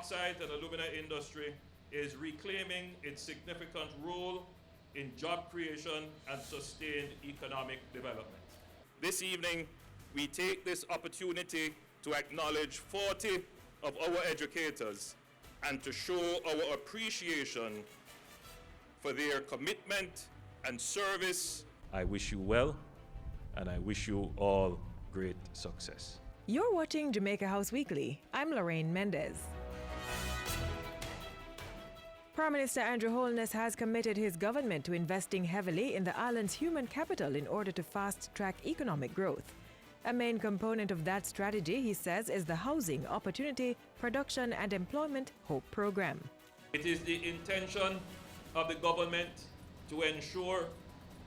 bauxite and alumina industry is reclaiming its significant role in job creation and sustained economic development. This evening, we take this opportunity to acknowledge 40 of our educators and to show our appreciation for their commitment and service. I wish you well, and I wish you all great success. You're watching Jamaica House Weekly. I'm Lorraine Mendez. Prime Minister Andrew Holness has committed his government to investing heavily in the island's human capital in order to fast-track economic growth. A main component of that strategy, he says, is the Housing, Opportunity, Production and Employment HOPE program. It is the intention of the government to ensure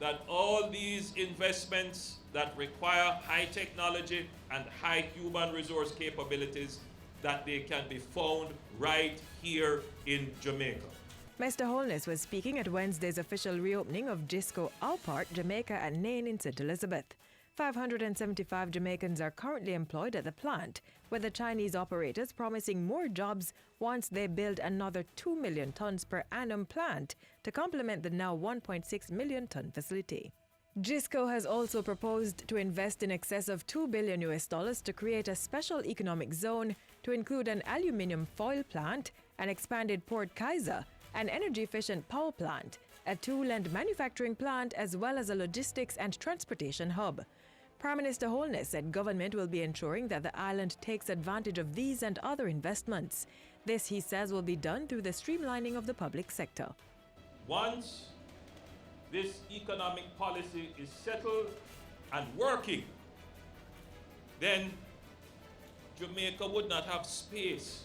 that all these investments that require high technology and high human resource capabilities, that they can be found right here in Jamaica. Mr. Holness was speaking at Wednesday's official reopening of JIS Jamaica at Nain in St. Elizabeth. 575 Jamaicans are currently employed at the plant, with the Chinese operators promising more jobs once they build another 2 million tons per annum plant to complement the now 1.6 million ton facility. JISCO has also proposed to invest in excess of $2 billion to create a special economic zone to include an aluminium foil plant, an expanded Port Kaiser, an energy-efficient power plant, a tool and manufacturing plant, as well as a logistics and transportation hub. Prime Minister Holness said government will be ensuring that the island takes advantage of these and other investments. This, he says, will be done through the streamlining of the public sector. Once this economic policy is settled and working, then Jamaica would not have space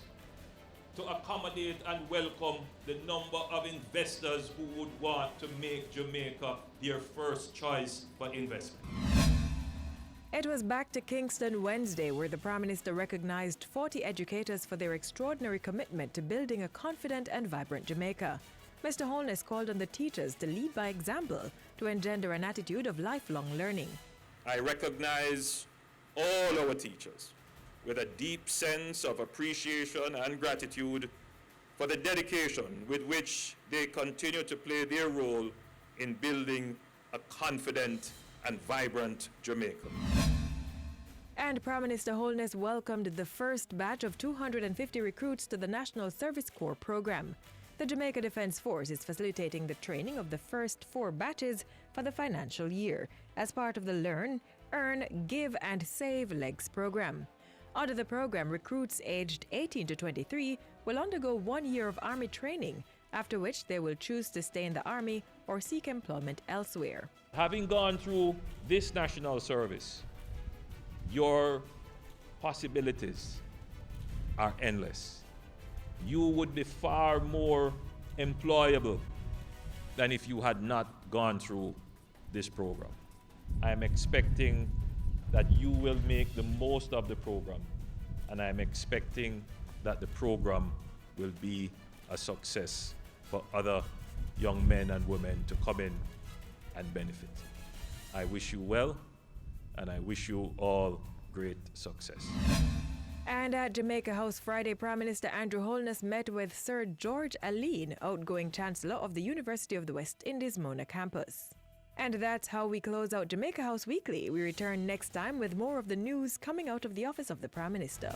to accommodate and welcome the number of investors who would want to make Jamaica their first choice for investment. It was back to Kingston Wednesday, where the Prime Minister recognized 40 educators for their extraordinary commitment to building a confident and vibrant Jamaica. Mr. Holness called on the teachers to lead by example to engender an attitude of lifelong learning. I recognize all our teachers with a deep sense of appreciation and gratitude for the dedication with which they continue to play their role in building a confident and vibrant Jamaica. And Prime Minister Holness welcomed the first batch of 250 recruits to the National Service Corps program. The Jamaica Defence Force is facilitating the training of the first 4 batches for the financial year as part of the Learn, Earn, Give and Save Legs program. Under the program, recruits aged 18 to 23 will undergo 1 year of Army training, after which they will choose to stay in the Army or seek employment elsewhere. Having gone through this national service, your possibilities are endless. You would be far more employable than if you had not gone through this program. I'm expecting that you will make the most of the program, and I'm expecting that the program will be a success for other young men and women to come in and benefit. I wish you well, and I wish you all great success. And at Jamaica House Friday, Prime Minister Andrew Holness met with Sir George Aline, outgoing Chancellor of the University of the West Indies Mona campus. And that's how we close out Jamaica House Weekly. We return next time with more of the news coming out of the office of the Prime Minister.